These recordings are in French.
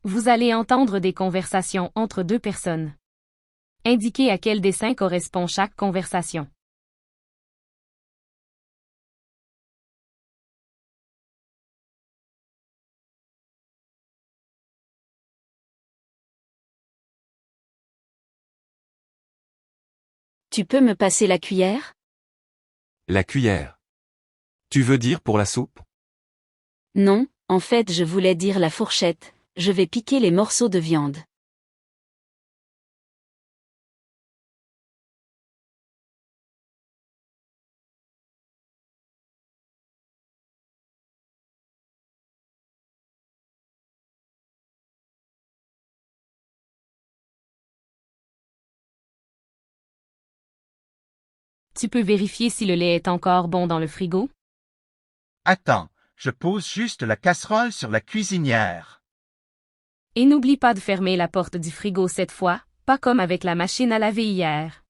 Vous allez entendre des conversations entre deux personnes. Indiquez à quel dessin correspond chaque conversation. Tu peux me passer la cuillère? La cuillère. Tu veux dire pour la soupe? Non, en fait je voulais dire la fourchette, je vais piquer les morceaux de viande. Tu peux vérifier si le lait est encore bon dans le frigo? Attends, je pose juste la casserole sur la cuisinière. Et n'oublie pas de fermer la porte du frigo cette fois, pas comme avec la machine à laver hier.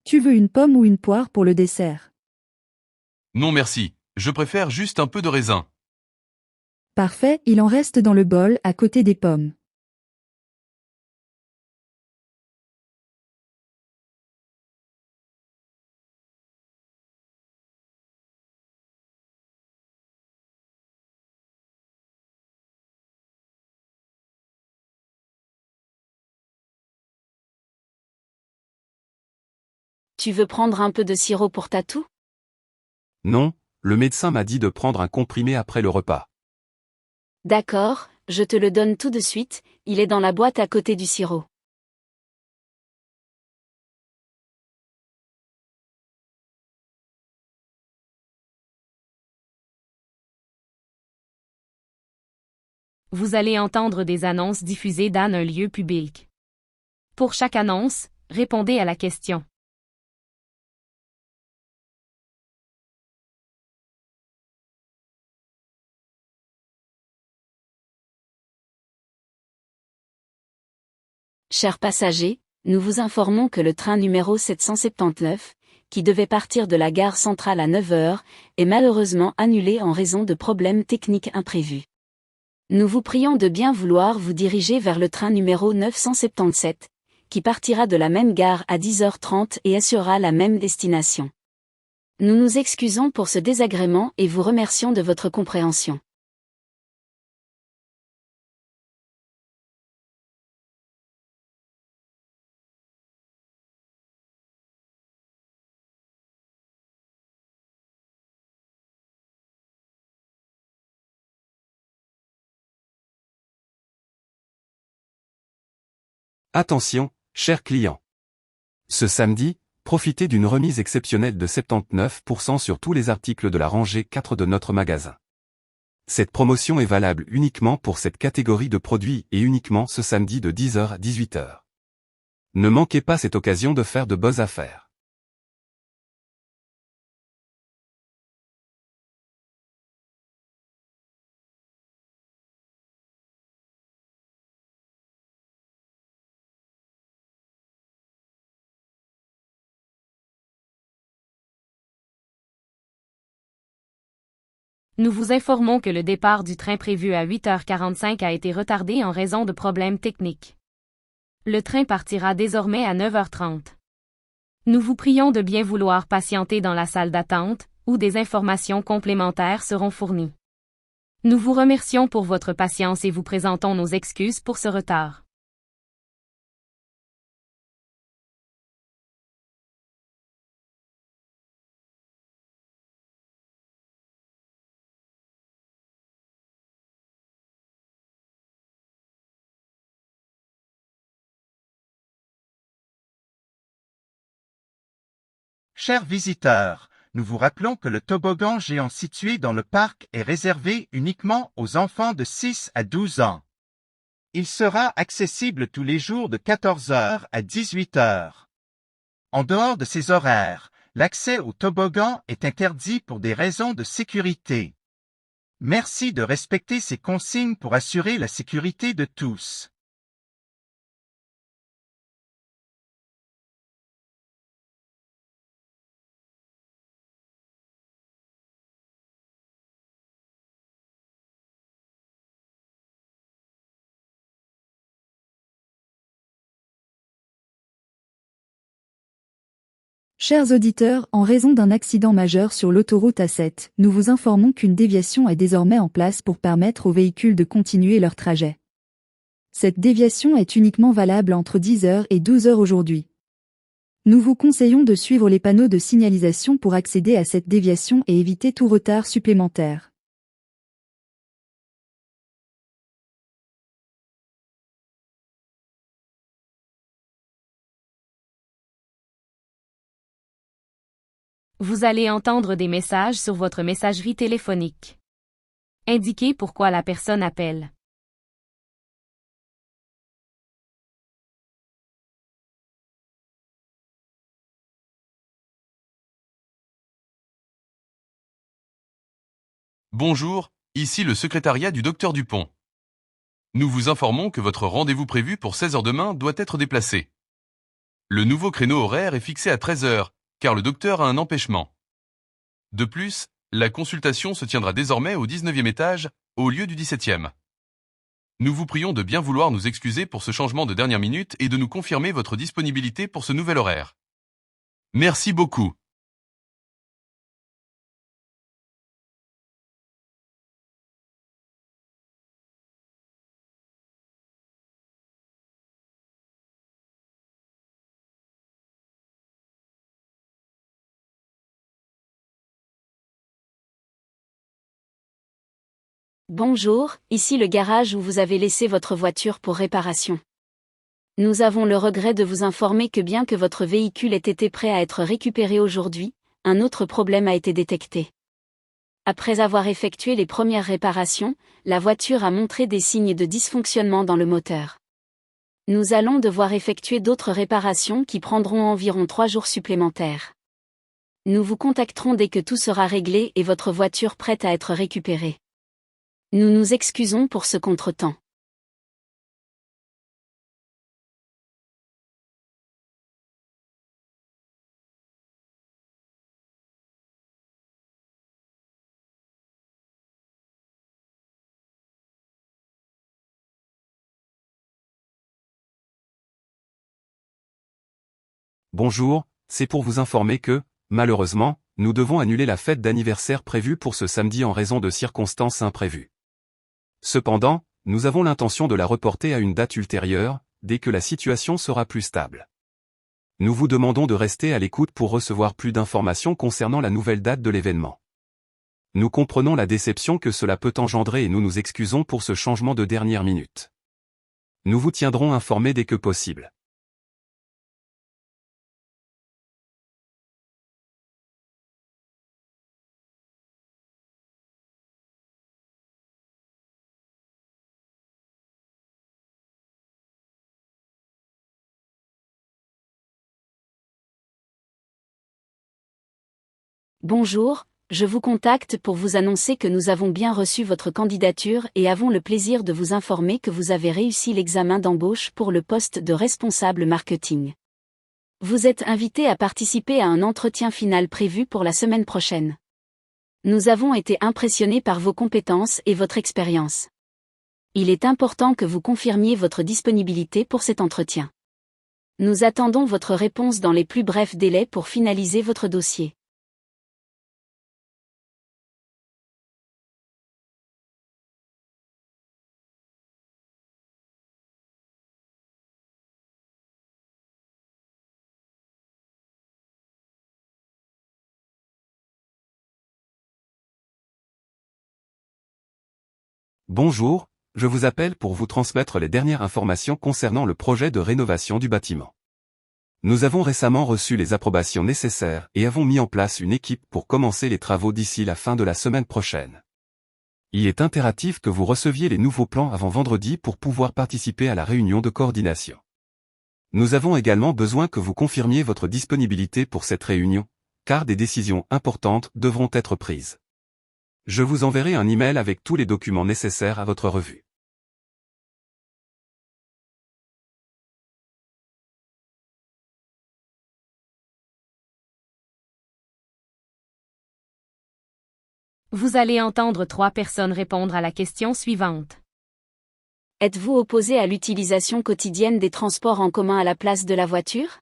Tu veux une pomme ou une poire pour le dessert? Non merci, je préfère juste un peu de raisin. Parfait, il en reste dans le bol à côté des pommes. Tu veux prendre un peu de sirop pour ta toux? Non, le médecin m'a dit de prendre un comprimé après le repas. D'accord, je te le donne tout de suite, il est dans la boîte à côté du sirop. Vous allez entendre des annonces diffusées dans un lieu public. Pour chaque annonce, répondez à la question. Chers passagers, nous vous informons que le train numéro 779, qui devait partir de la gare centrale à 9 heures, est malheureusement annulé en raison de problèmes techniques imprévus. Nous vous prions de bien vouloir vous diriger vers le train numéro 977, qui partira de la même gare à 10h30 et assurera la même destination. Nous nous excusons pour ce désagrément et vous remercions de votre compréhension. Attention, chers clients. Ce samedi, profitez d'une remise exceptionnelle de 79% sur tous les articles de la rangée 4 de notre magasin. Cette promotion est valable uniquement pour cette catégorie de produits et uniquement ce samedi de 10h à 18h. Ne manquez pas cette occasion de faire de bonnes affaires. Nous vous informons que le départ du train prévu à 8h45 a été retardé en raison de problèmes techniques. Le train partira désormais à 9h30. Nous vous prions de bien vouloir patienter dans la salle d'attente, où des informations complémentaires seront fournies. Nous vous remercions pour votre patience et vous présentons nos excuses pour ce retard. Chers visiteurs, nous vous rappelons que le toboggan géant situé dans le parc est réservé uniquement aux enfants de 6 à 12 ans. Il sera accessible tous les jours de 14h à 18h. En dehors de ces horaires, l'accès au toboggan est interdit pour des raisons de sécurité. Merci de respecter ces consignes pour assurer la sécurité de tous. Chers auditeurs, en raison d'un accident majeur sur l'autoroute A7, nous vous informons qu'une déviation est désormais en place pour permettre aux véhicules de continuer leur trajet. Cette déviation est uniquement valable entre 10h et 12h aujourd'hui. Nous vous conseillons de suivre les panneaux de signalisation pour accéder à cette déviation et éviter tout retard supplémentaire. Vous allez entendre des messages sur votre messagerie téléphonique. Indiquez pourquoi la personne appelle. Bonjour, ici le secrétariat du docteur Dupont. Nous vous informons que votre rendez-vous prévu pour 16 h demain doit être déplacé. Le nouveau créneau horaire est fixé à 13 h, car le docteur a un empêchement. De plus, la consultation se tiendra désormais au 19e étage, au lieu du 17e. Nous vous prions de bien vouloir nous excuser pour ce changement de dernière minute et de nous confirmer votre disponibilité pour ce nouvel horaire. Merci beaucoup. Bonjour, ici le garage où vous avez laissé votre voiture pour réparation. Nous avons le regret de vous informer que bien que votre véhicule ait été prêt à être récupéré aujourd'hui, un autre problème a été détecté. Après avoir effectué les premières réparations, la voiture a montré des signes de dysfonctionnement dans le moteur. Nous allons devoir effectuer d'autres réparations qui prendront environ 3 jours supplémentaires. Nous vous contacterons dès que tout sera réglé et votre voiture prête à être récupérée. Nous nous excusons pour ce contretemps. Bonjour, c'est pour vous informer que, malheureusement, nous devons annuler la fête d'anniversaire prévue pour ce samedi en raison de circonstances imprévues. Cependant, nous avons l'intention de la reporter à une date ultérieure, dès que la situation sera plus stable. Nous vous demandons de rester à l'écoute pour recevoir plus d'informations concernant la nouvelle date de l'événement. Nous comprenons la déception que cela peut engendrer et nous nous excusons pour ce changement de dernière minute. Nous vous tiendrons informés dès que possible. Bonjour, je vous contacte pour vous annoncer que nous avons bien reçu votre candidature et avons le plaisir de vous informer que vous avez réussi l'examen d'embauche pour le poste de responsable marketing. Vous êtes invité à participer à un entretien final prévu pour la semaine prochaine. Nous avons été impressionnés par vos compétences et votre expérience. Il est important que vous confirmiez votre disponibilité pour cet entretien. Nous attendons votre réponse dans les plus brefs délais pour finaliser votre dossier. Bonjour, je vous appelle pour vous transmettre les dernières informations concernant le projet de rénovation du bâtiment. Nous avons récemment reçu les approbations nécessaires et avons mis en place une équipe pour commencer les travaux d'ici la fin de la semaine prochaine. Il est impératif que vous receviez les nouveaux plans avant vendredi pour pouvoir participer à la réunion de coordination. Nous avons également besoin que vous confirmiez votre disponibilité pour cette réunion, car des décisions importantes devront être prises. Je vous enverrai un email avec tous les documents nécessaires à votre revue. Vous allez entendre 3 personnes répondre à la question suivante. Êtes-vous opposé à l'utilisation quotidienne des transports en commun à la place de la voiture?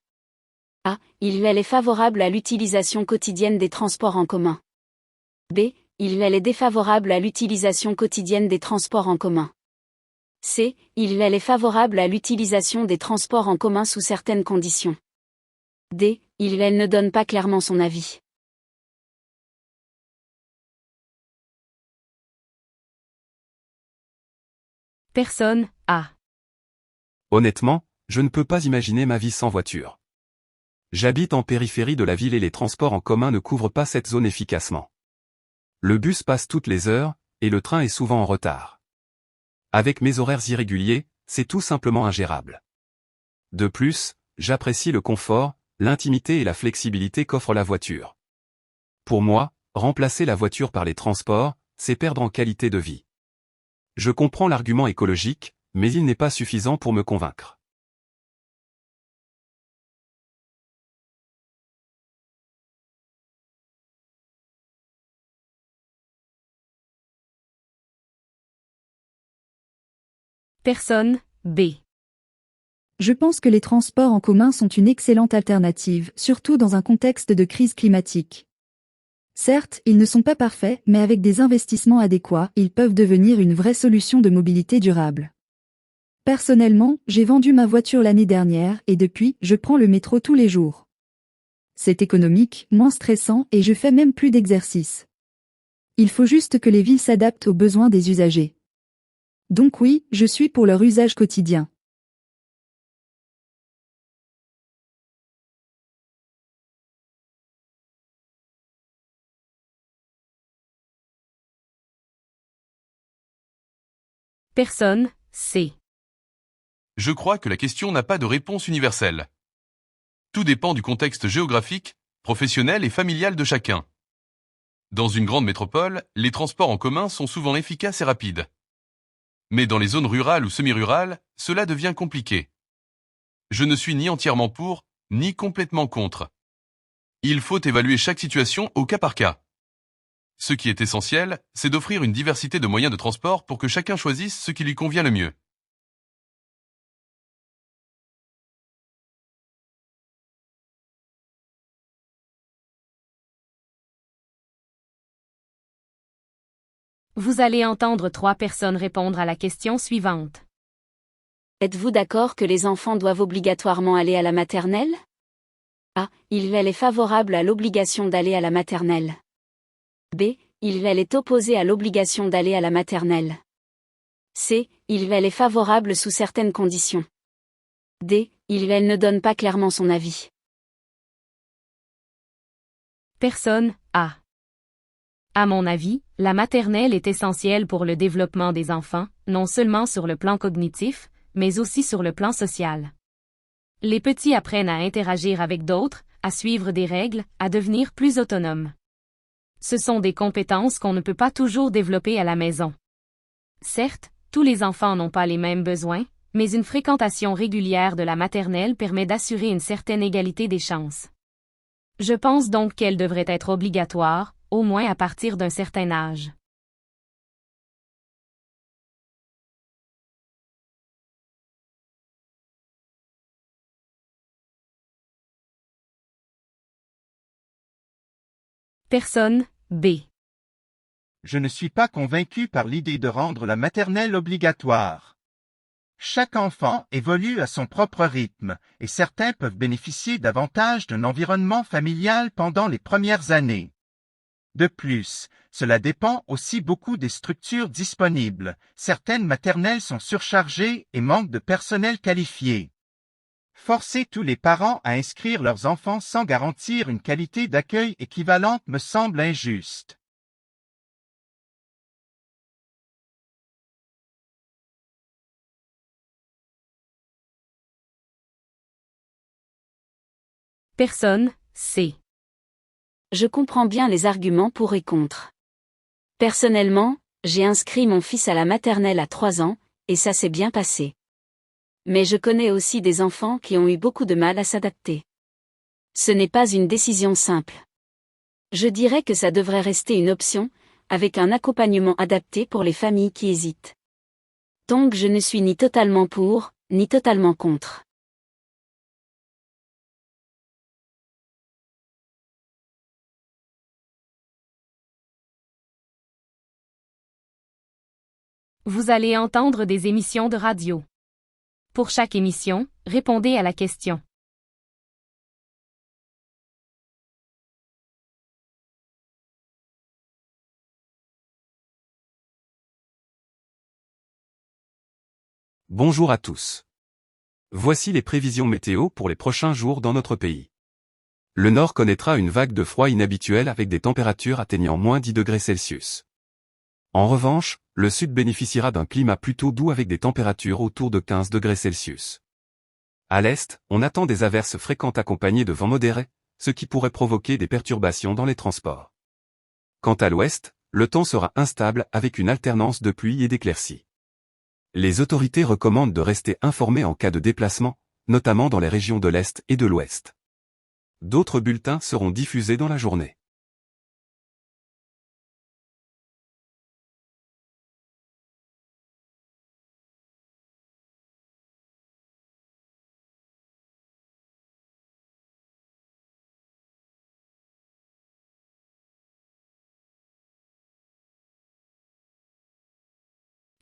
A. Elle est favorable à l'utilisation quotidienne des transports en commun. B. Elle est défavorable à l'utilisation quotidienne des transports en commun. C. Elle est favorable à l'utilisation des transports en commun sous certaines conditions. D. Elle ne donne pas clairement son avis. Personne A. Honnêtement, je ne peux pas imaginer ma vie sans voiture. J'habite en périphérie de la ville et les transports en commun ne couvrent pas cette zone efficacement. Le bus passe toutes les heures, et le train est souvent en retard. Avec mes horaires irréguliers, c'est tout simplement ingérable. De plus, j'apprécie le confort, l'intimité et la flexibilité qu'offre la voiture. Pour moi, remplacer la voiture par les transports, c'est perdre en qualité de vie. Je comprends l'argument écologique, mais il n'est pas suffisant pour me convaincre. Personne B. Je pense que les transports en commun sont une excellente alternative, surtout dans un contexte de crise climatique. Certes, ils ne sont pas parfaits, mais avec des investissements adéquats, ils peuvent devenir une vraie solution de mobilité durable. Personnellement, j'ai vendu ma voiture l'année dernière et depuis, je prends le métro tous les jours. C'est économique, moins stressant et je fais même plus d'exercice. Il faut juste que les villes s'adaptent aux besoins des usagers. Donc oui, je suis pour leur usage quotidien. Personne C. Je crois que la question n'a pas de réponse universelle. Tout dépend du contexte géographique, professionnel et familial de chacun. Dans une grande métropole, les transports en commun sont souvent efficaces et rapides. Mais dans les zones rurales ou semi-rurales, cela devient compliqué. Je ne suis ni entièrement pour, ni complètement contre. Il faut évaluer chaque situation au cas par cas. Ce qui est essentiel, c'est d'offrir une diversité de moyens de transport pour que chacun choisisse ce qui lui convient le mieux. Vous allez entendre 3 personnes répondre à la question suivante. Êtes-vous d'accord que les enfants doivent obligatoirement aller à la maternelle? A. Elle est favorable à l'obligation d'aller à la maternelle. B. Elle est opposée à l'obligation d'aller à la maternelle. C. Elle est favorable sous certaines conditions. D. Elle ne donne pas clairement son avis. Personne A. À mon avis, la maternelle est essentielle pour le développement des enfants, non seulement sur le plan cognitif, mais aussi sur le plan social. Les petits apprennent à interagir avec d'autres, à suivre des règles, à devenir plus autonomes. Ce sont des compétences qu'on ne peut pas toujours développer à la maison. Certes, tous les enfants n'ont pas les mêmes besoins, mais une fréquentation régulière de la maternelle permet d'assurer une certaine égalité des chances. Je pense donc qu'elle devrait être obligatoire, au moins à partir d'un certain âge. Personne B. Je ne suis pas convaincu par l'idée de rendre la maternelle obligatoire. Chaque enfant évolue à son propre rythme, et certains peuvent bénéficier davantage d'un environnement familial pendant les premières années. De plus, cela dépend aussi beaucoup des structures disponibles. Certaines maternelles sont surchargées et manquent de personnel qualifié. Forcer tous les parents à inscrire leurs enfants sans garantir une qualité d'accueil équivalente me semble injuste. Personne C. Je comprends bien les arguments pour et contre. Personnellement, j'ai inscrit mon fils à la maternelle à 3 ans, et ça s'est bien passé. Mais je connais aussi des enfants qui ont eu beaucoup de mal à s'adapter. Ce n'est pas une décision simple. Je dirais que ça devrait rester une option, avec un accompagnement adapté pour les familles qui hésitent. Donc je ne suis ni totalement pour, ni totalement contre. Vous allez entendre des émissions de radio. Pour chaque émission, répondez à la question. Bonjour à tous. Voici les prévisions météo pour les prochains jours dans notre pays. Le nord connaîtra une vague de froid inhabituelle avec des températures atteignant moins 10 degrés Celsius. En revanche, le sud bénéficiera d'un climat plutôt doux avec des températures autour de 15 degrés Celsius. À l'est, on attend des averses fréquentes accompagnées de vents modérés, ce qui pourrait provoquer des perturbations dans les transports. Quant à l'ouest, le temps sera instable avec une alternance de pluie et d'éclaircies. Les autorités recommandent de rester informés en cas de déplacement, notamment dans les régions de l'Est et de l'Ouest. D'autres bulletins seront diffusés dans la journée.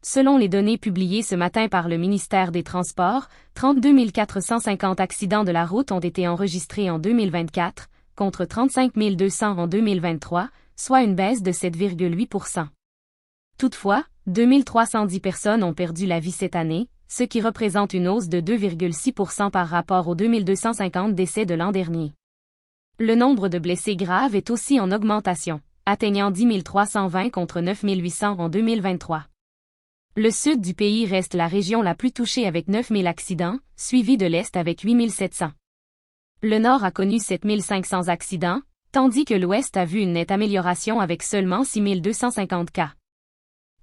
Selon les données publiées ce matin par le ministère des Transports, 32 450 accidents de la route ont été enregistrés en 2024, contre 35 200 en 2023, soit une baisse de 7,8%. Toutefois, 2310 personnes ont perdu la vie cette année, ce qui représente une hausse de 2,6% par rapport aux 2250 décès de l'an dernier. Le nombre de blessés graves est aussi en augmentation, atteignant 10 320 contre 9 800 en 2023. Le sud du pays reste la région la plus touchée avec 9 000 accidents, suivi de l'Est avec 8 700. Le Nord a connu 7 500 accidents, tandis que l'Ouest a vu une nette amélioration avec seulement 6 250 cas.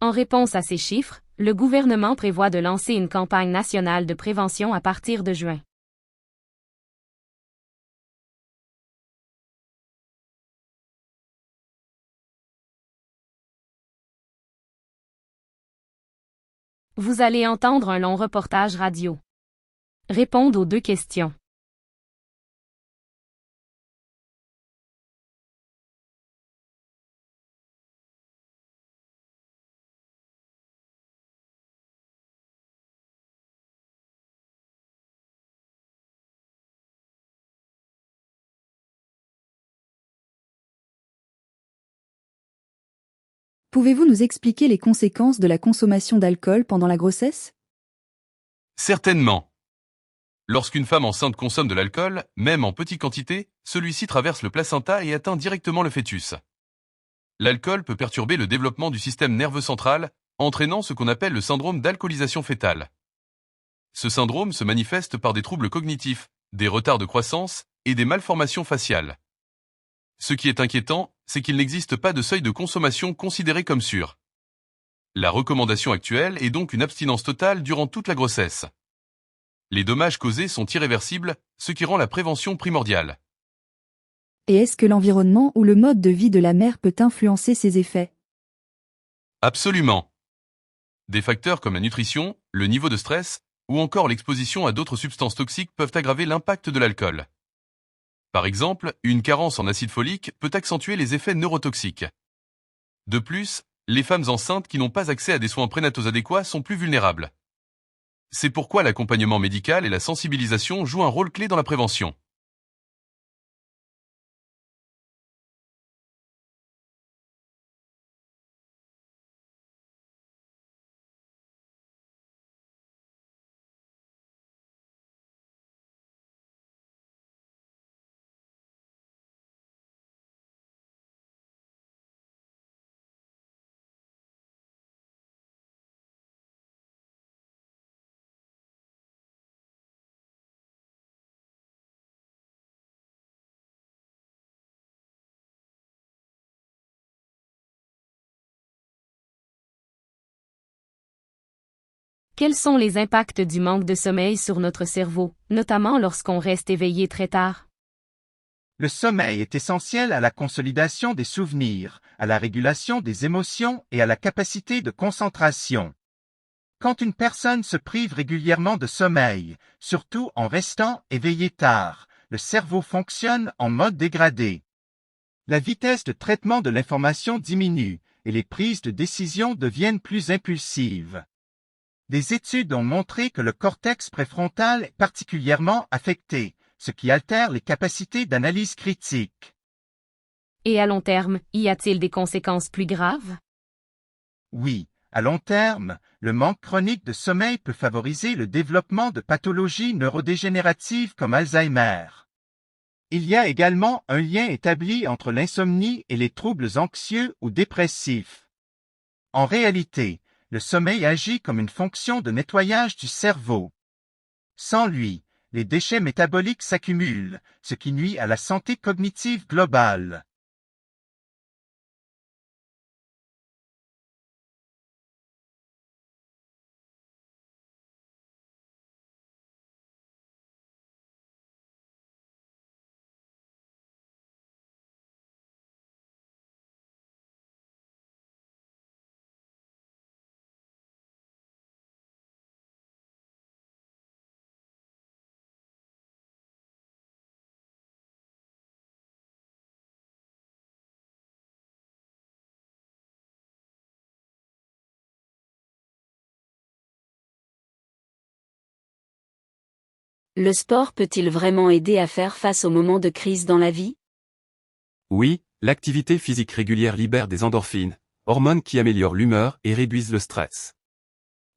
En réponse à ces chiffres, le gouvernement prévoit de lancer une campagne nationale de prévention à partir de juin. Vous allez entendre un long reportage radio. Répondre aux 2 questions. Pouvez-vous nous expliquer les conséquences de la consommation d'alcool pendant la grossesse? Certainement. Lorsqu'une femme enceinte consomme de l'alcool, même en petite quantité, celui-ci traverse le placenta et atteint directement le fœtus. L'alcool peut perturber le développement du système nerveux central, entraînant ce qu'on appelle le syndrome d'alcoolisation fœtale. Ce syndrome se manifeste par des troubles cognitifs, des retards de croissance et des malformations faciales. Ce qui est inquiétant, c'est qu'il n'existe pas de seuil de consommation considéré comme sûr. La recommandation actuelle est donc une abstinence totale durant toute la grossesse. Les dommages causés sont irréversibles, ce qui rend la prévention primordiale. Et est-ce que l'environnement ou le mode de vie de la mère peut influencer ces effets? Absolument. Des facteurs comme la nutrition, le niveau de stress, ou encore l'exposition à d'autres substances toxiques peuvent aggraver l'impact de l'alcool. Par exemple, une carence en acide folique peut accentuer les effets neurotoxiques. De plus, les femmes enceintes qui n'ont pas accès à des soins prénataux adéquats sont plus vulnérables. C'est pourquoi l'accompagnement médical et la sensibilisation jouent un rôle clé dans la prévention. Quels sont les impacts du manque de sommeil sur notre cerveau, notamment lorsqu'on reste éveillé très tard? Le sommeil est essentiel à la consolidation des souvenirs, à la régulation des émotions et à la capacité de concentration. Quand une personne se prive régulièrement de sommeil, surtout en restant éveillé tard, le cerveau fonctionne en mode dégradé. La vitesse de traitement de l'information diminue et les prises de décision deviennent plus impulsives. Des études ont montré que le cortex préfrontal est particulièrement affecté, ce qui altère les capacités d'analyse critique. Et à long terme, y a-t-il des conséquences plus graves? Oui, à long terme, le manque chronique de sommeil peut favoriser le développement de pathologies neurodégénératives comme Alzheimer. Il y a également un lien établi entre l'insomnie et les troubles anxieux ou dépressifs. En réalité, le sommeil agit comme une fonction de nettoyage du cerveau. Sans lui, les déchets métaboliques s'accumulent, ce qui nuit à la santé cognitive globale. Le sport peut-il vraiment aider à faire face aux moments de crise dans la vie? Oui, l'activité physique régulière libère des endorphines, hormones qui améliorent l'humeur et réduisent le stress.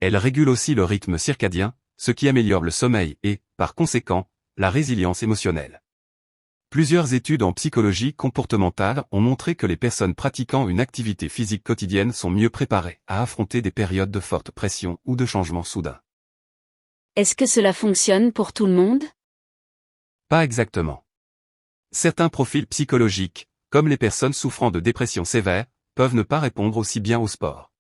Elle régule aussi le rythme circadien, ce qui améliore le sommeil et, par conséquent, la résilience émotionnelle. Plusieurs études en psychologie comportementale ont montré que les personnes pratiquant une activité physique quotidienne sont mieux préparées à affronter des périodes de forte pression ou de changements soudains. Est-ce que cela fonctionne pour tout le monde? Pas exactement. Certains profils psychologiques, comme les personnes souffrant de dépression sévère, peuvent ne pas répondre aussi bien au sport.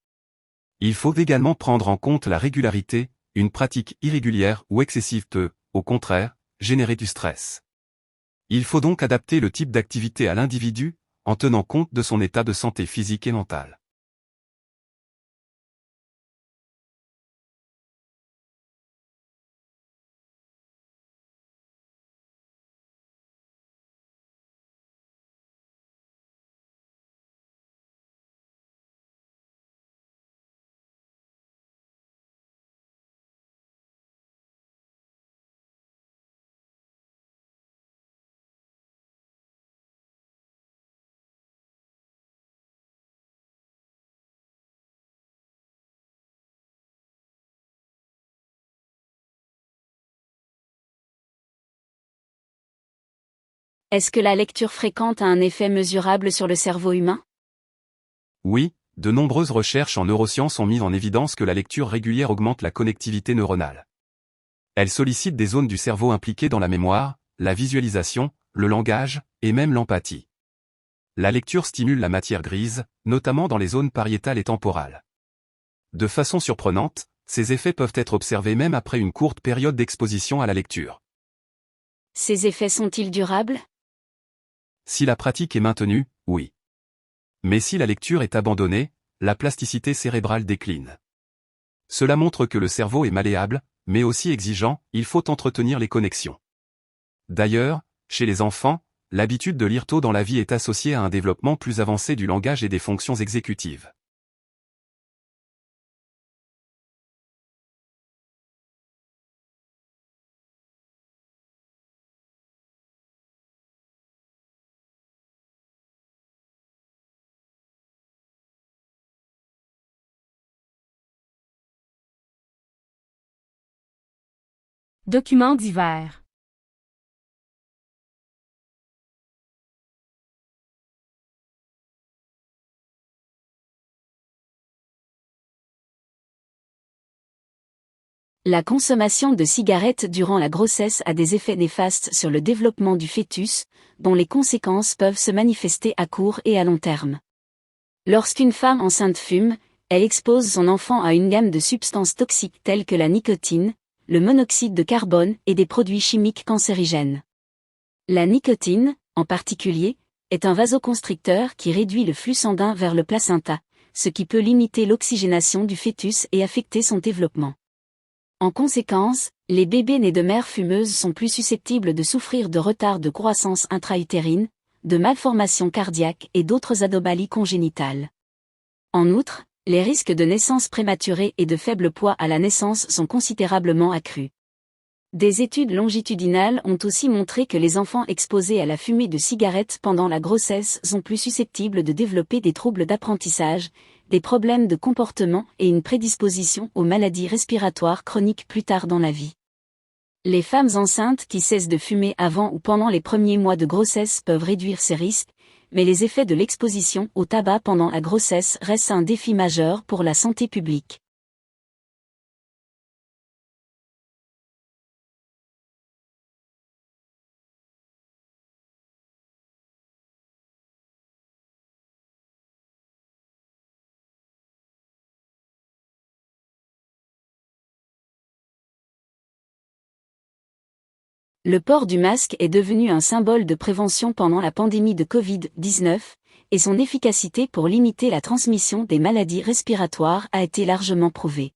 Il faut également prendre en compte la régularité, une pratique irrégulière ou excessive peut, au contraire, générer du stress. Il faut donc adapter le type d'activité à l'individu, en tenant compte de son état de santé physique et mentale. Est-ce que la lecture fréquente a un effet mesurable sur le cerveau humain? Oui, de nombreuses recherches en neurosciences ont mis en évidence que la lecture régulière augmente la connectivité neuronale. Elle sollicite des zones du cerveau impliquées dans la mémoire, la visualisation, le langage, et même l'empathie. La lecture stimule la matière grise, notamment dans les zones pariétales et temporales. De façon surprenante, ces effets peuvent être observés même après une courte période d'exposition à la lecture. Ces effets sont-ils durables? Si la pratique est maintenue, oui. Mais si la lecture est abandonnée, la plasticité cérébrale décline. Cela montre que le cerveau est malléable, mais aussi exigeant, il faut entretenir les connexions. D'ailleurs, chez les enfants, l'habitude de lire tôt dans la vie est associée à un développement plus avancé du langage et des fonctions exécutives. Documents divers. La consommation de cigarettes durant la grossesse a des effets néfastes sur le développement du fœtus, dont les conséquences peuvent se manifester à court et à long terme. Lorsqu'une femme enceinte fume, Elle expose son enfant à une gamme de substances toxiques telles que la nicotine, le monoxyde de carbone et des produits chimiques cancérigènes. La nicotine, en particulier, est un vasoconstricteur qui réduit le flux sanguin vers le placenta, ce qui peut limiter l'oxygénation du fœtus et affecter son développement. En conséquence, les bébés nés de mères fumeuses sont plus susceptibles de souffrir de retard de croissance intra-utérine, de malformations cardiaques et d'autres anomalies congénitales. En outre, les risques de naissance prématurée et de faible poids à la naissance sont considérablement accrus. Des études longitudinales ont aussi montré que les enfants exposés à la fumée de cigarettes pendant la grossesse sont plus susceptibles de développer des troubles d'apprentissage, des problèmes de comportement et une prédisposition aux maladies respiratoires chroniques plus tard dans la vie. Les femmes enceintes qui cessent de fumer avant ou pendant les premiers mois de grossesse peuvent réduire ces risques, mais les effets de l'exposition au tabac pendant la grossesse restent un défi majeur pour la santé publique. Le port du masque est devenu un symbole de prévention pendant la pandémie de Covid-19, et son efficacité pour limiter la transmission des maladies respiratoires a été largement prouvée.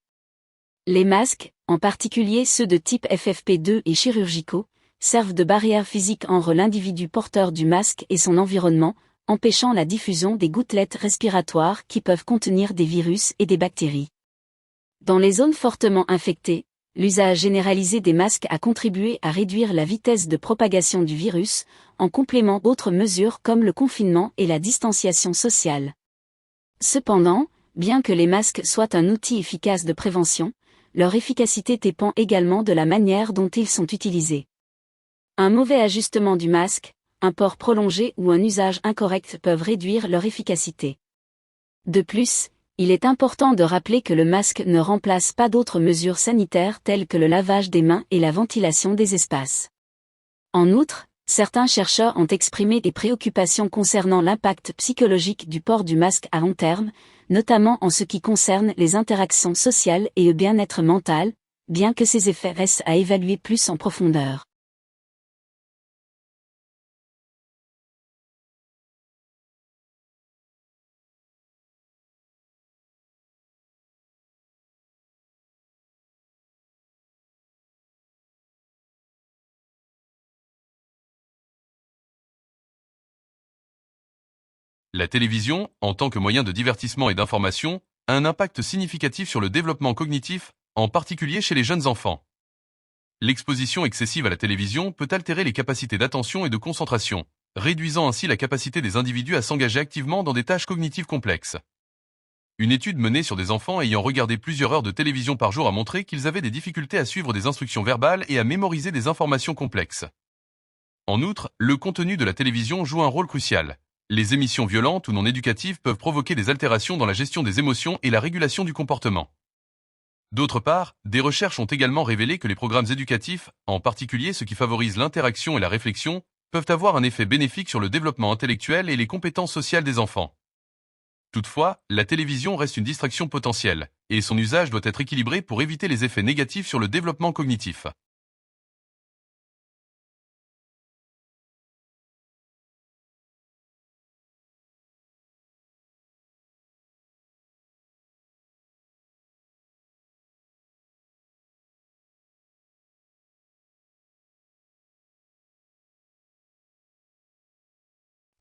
Les masques, en particulier ceux de type FFP2 et chirurgicaux, servent de barrière physique entre l'individu porteur du masque et son environnement, empêchant la diffusion des gouttelettes respiratoires qui peuvent contenir des virus et des bactéries. Dans les zones fortement infectées, l'usage généralisé des masques a contribué à réduire la vitesse de propagation du virus, en complément d'autres mesures comme le confinement et la distanciation sociale. Cependant, bien que les masques soient un outil efficace de prévention, leur efficacité dépend également de la manière dont ils sont utilisés. Un mauvais ajustement du masque, un port prolongé ou un usage incorrect peuvent réduire leur efficacité. De plus, il est important de rappeler que le masque ne remplace pas d'autres mesures sanitaires telles que le lavage des mains et la ventilation des espaces. En outre, certains chercheurs ont exprimé des préoccupations concernant l'impact psychologique du port du masque à long terme, notamment en ce qui concerne les interactions sociales et le bien-être mental, bien que ces effets restent à évaluer plus en profondeur. La télévision, en tant que moyen de divertissement et d'information, a un impact significatif sur le développement cognitif, en particulier chez les jeunes enfants. L'exposition excessive à la télévision peut altérer les capacités d'attention et de concentration, réduisant ainsi la capacité des individus à s'engager activement dans des tâches cognitives complexes. Une étude menée sur des enfants ayant regardé plusieurs heures de télévision par jour a montré qu'ils avaient des difficultés à suivre des instructions verbales et à mémoriser des informations complexes. En outre, le contenu de la télévision joue un rôle crucial. Les émissions violentes ou non éducatives peuvent provoquer des altérations dans la gestion des émotions et la régulation du comportement. D'autre part, des recherches ont également révélé que les programmes éducatifs, en particulier ceux qui favorisent l'interaction et la réflexion, peuvent avoir un effet bénéfique sur le développement intellectuel et les compétences sociales des enfants. Toutefois, la télévision reste une distraction potentielle, et son usage doit être équilibré pour éviter les effets négatifs sur le développement cognitif.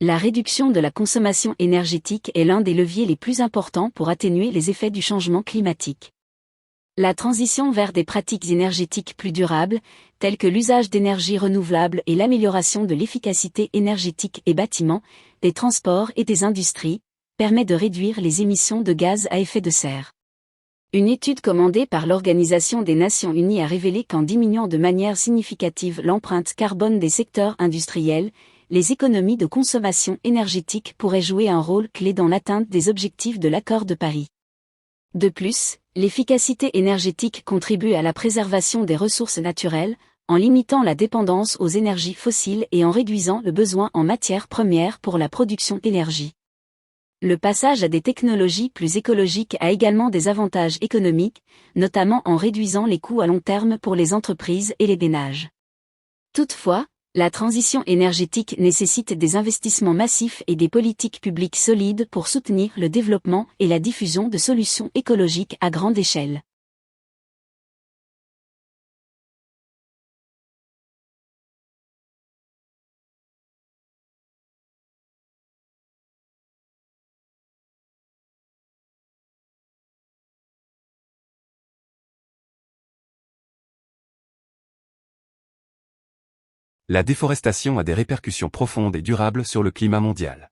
La réduction de la consommation énergétique est l'un des leviers les plus importants pour atténuer les effets du changement climatique. La transition vers des pratiques énergétiques plus durables, telles que l'usage d'énergie renouvelable et l'amélioration de l'efficacité énergétique des bâtiments, des transports et des industries, permet de réduire les émissions de gaz à effet de serre. Une étude commandée par l'Organisation des Nations Unies a révélé qu'en diminuant de manière significative l'empreinte carbone des secteurs industriels, les économies de consommation énergétique pourraient jouer un rôle clé dans l'atteinte des objectifs de l'Accord de Paris. De plus, l'efficacité énergétique contribue à la préservation des ressources naturelles, en limitant la dépendance aux énergies fossiles et en réduisant le besoin en matières premières pour la production d'énergie. Le passage à des technologies plus écologiques a également des avantages économiques, notamment en réduisant les coûts à long terme pour les entreprises et les ménages. Toutefois, la transition énergétique nécessite des investissements massifs et des politiques publiques solides pour soutenir le développement et la diffusion de solutions écologiques à grande échelle. La déforestation a des répercussions profondes et durables sur le climat mondial.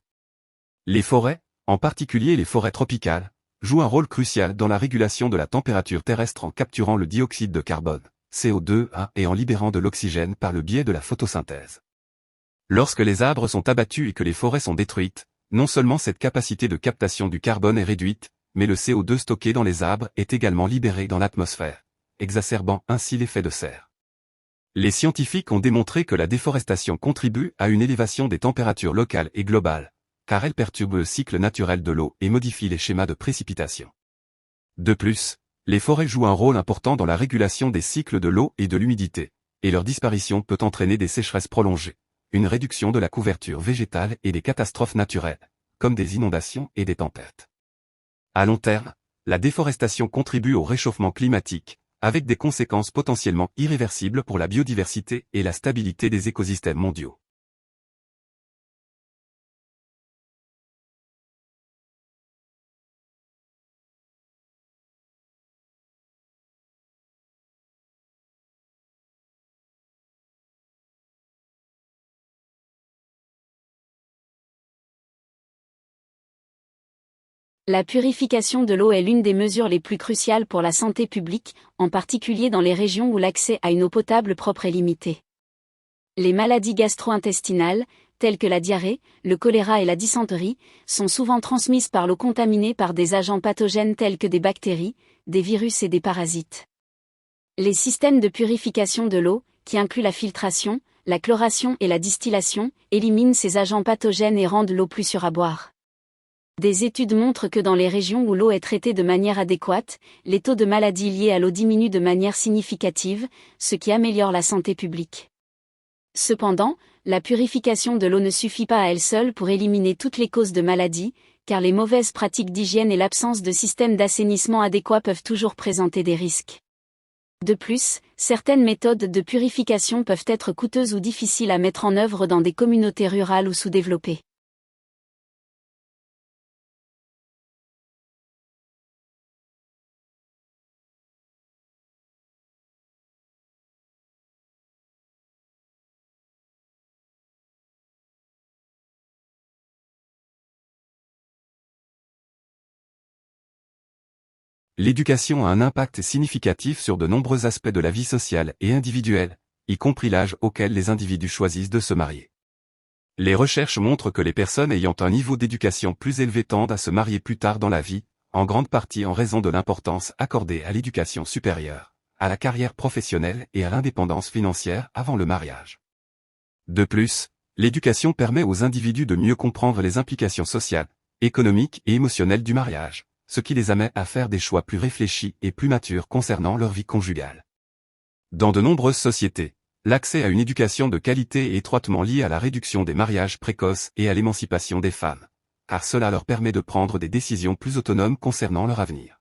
Les forêts, en particulier les forêts tropicales, jouent un rôle crucial dans la régulation de la température terrestre en capturant le dioxyde de carbone, CO2, et en libérant de l'oxygène par le biais de la photosynthèse. Lorsque les arbres sont abattus et que les forêts sont détruites, non seulement cette capacité de captation du carbone est réduite, mais le CO2 stocké dans les arbres est également libéré dans l'atmosphère, exacerbant ainsi l'effet de serre. Les scientifiques ont démontré que la déforestation contribue à une élévation des températures locales et globales, car elle perturbe le cycle naturel de l'eau et modifie les schémas de précipitation. De plus, les forêts jouent un rôle important dans la régulation des cycles de l'eau et de l'humidité, et leur disparition peut entraîner des sécheresses prolongées, une réduction de la couverture végétale et des catastrophes naturelles, comme des inondations et des tempêtes. À long terme, la déforestation contribue au réchauffement climatique, avec des conséquences potentiellement irréversibles pour la biodiversité et la stabilité des écosystèmes mondiaux. La purification de l'eau est l'une des mesures les plus cruciales pour la santé publique, en particulier dans les régions où l'accès à une eau potable propre est limité. Les maladies gastro-intestinales, telles que la diarrhée, le choléra et la dysenterie, sont souvent transmises par l'eau contaminée par des agents pathogènes tels que des bactéries, des virus et des parasites. Les systèmes de purification de l'eau, qui incluent la filtration, la chloration et la distillation, éliminent ces agents pathogènes et rendent l'eau plus sûre à boire. Des études montrent que dans les régions où l'eau est traitée de manière adéquate, les taux de maladies liées à l'eau diminuent de manière significative, ce qui améliore la santé publique. Cependant, la purification de l'eau ne suffit pas à elle seule pour éliminer toutes les causes de maladies, car les mauvaises pratiques d'hygiène et l'absence de système d'assainissement adéquat peuvent toujours présenter des risques. De plus, certaines méthodes de purification peuvent être coûteuses ou difficiles à mettre en œuvre dans des communautés rurales ou sous-développées. L'éducation a un impact significatif sur de nombreux aspects de la vie sociale et individuelle, y compris l'âge auquel les individus choisissent de se marier. Les recherches montrent que les personnes ayant un niveau d'éducation plus élevé tendent à se marier plus tard dans la vie, en grande partie en raison de l'importance accordée à l'éducation supérieure, à la carrière professionnelle et à l'indépendance financière avant le mariage. De plus, l'éducation permet aux individus de mieux comprendre les implications sociales, économiques et émotionnelles du mariage, ce qui les amène à faire des choix plus réfléchis et plus matures concernant leur vie conjugale. Dans de nombreuses sociétés, l'accès à une éducation de qualité est étroitement lié à la réduction des mariages précoces et à l'émancipation des femmes, car cela leur permet de prendre des décisions plus autonomes concernant leur avenir.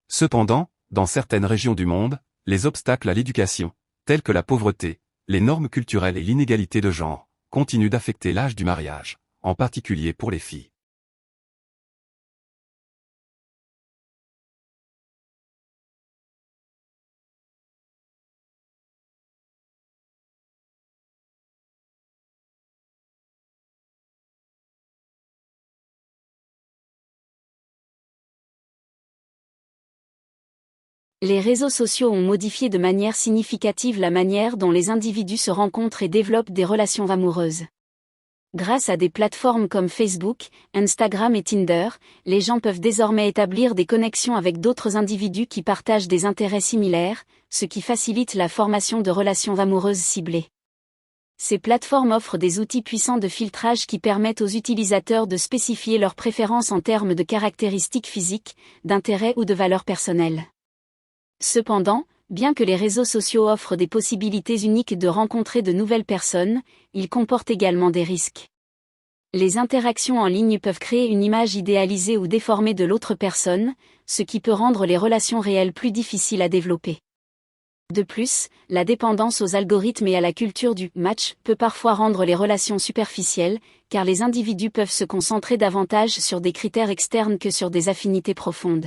Cependant, dans certaines régions du monde, les obstacles à l'éducation, tels que la pauvreté, les normes culturelles et l'inégalité de genre, continuent d'affecter l'âge du mariage, en particulier pour les filles. Les réseaux sociaux ont modifié de manière significative la manière dont les individus se rencontrent et développent des relations amoureuses. Grâce à des plateformes comme Facebook, Instagram et Tinder, les gens peuvent désormais établir des connexions avec d'autres individus qui partagent des intérêts similaires, ce qui facilite la formation de relations amoureuses ciblées. Ces plateformes offrent des outils puissants de filtrage qui permettent aux utilisateurs de spécifier leurs préférences en termes de caractéristiques physiques, d'intérêts ou de valeurs personnelles. Cependant, bien que les réseaux sociaux offrent des possibilités uniques de rencontrer de nouvelles personnes, ils comportent également des risques. Les interactions en ligne peuvent créer une image idéalisée ou déformée de l'autre personne, ce qui peut rendre les relations réelles plus difficiles à développer. De plus, la dépendance aux algorithmes et à la culture du « match » peut parfois rendre les relations superficielles, car les individus peuvent se concentrer davantage sur des critères externes que sur des affinités profondes.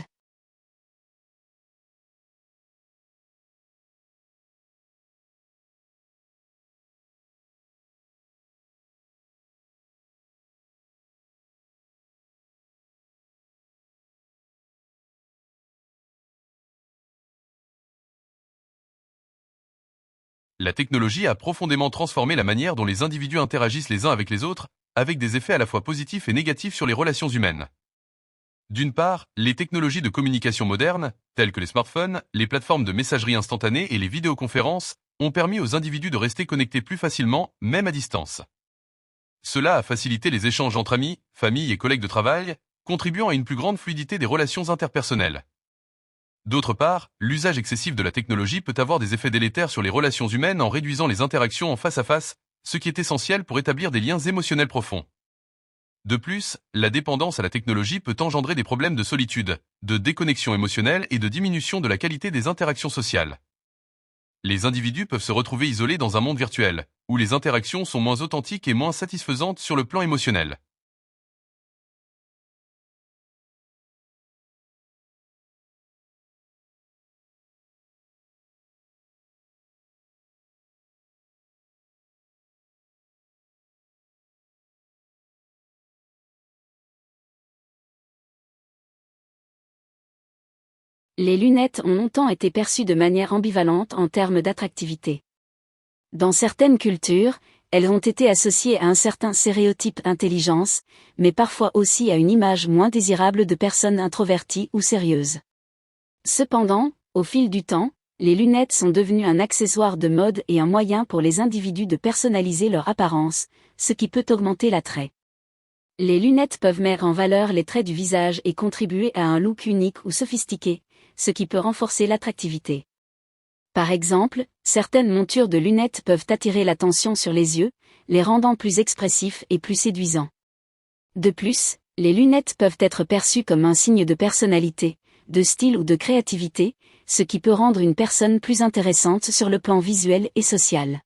La technologie a profondément transformé la manière dont les individus interagissent les uns avec les autres, avec des effets à la fois positifs et négatifs sur les relations humaines. D'une part, les technologies de communication modernes, telles que les smartphones, les plateformes de messagerie instantanée et les vidéoconférences, ont permis aux individus de rester connectés plus facilement, même à distance. Cela a facilité les échanges entre amis, familles et collègues de travail, contribuant à une plus grande fluidité des relations interpersonnelles. D'autre part, l'usage excessif de la technologie peut avoir des effets délétères sur les relations humaines en réduisant les interactions en face à face, ce qui est essentiel pour établir des liens émotionnels profonds. De plus, la dépendance à la technologie peut engendrer des problèmes de solitude, de déconnexion émotionnelle et de diminution de la qualité des interactions sociales. Les individus peuvent se retrouver isolés dans un monde virtuel, où les interactions sont moins authentiques et moins satisfaisantes sur le plan émotionnel. Les lunettes ont longtemps été perçues de manière ambivalente en termes d'attractivité. Dans certaines cultures, elles ont été associées à un certain stéréotype d'intelligence, mais parfois aussi à une image moins désirable de personnes introverties ou sérieuses. Cependant, au fil du temps, les lunettes sont devenues un accessoire de mode et un moyen pour les individus de personnaliser leur apparence, ce qui peut augmenter l'attrait. Les lunettes peuvent mettre en valeur les traits du visage et contribuer à un look unique ou sophistiqué, ce qui peut renforcer l'attractivité. Par exemple, certaines montures de lunettes peuvent attirer l'attention sur les yeux, les rendant plus expressifs et plus séduisants. De plus, les lunettes peuvent être perçues comme un signe de personnalité, de style ou de créativité, ce qui peut rendre une personne plus intéressante sur le plan visuel et social.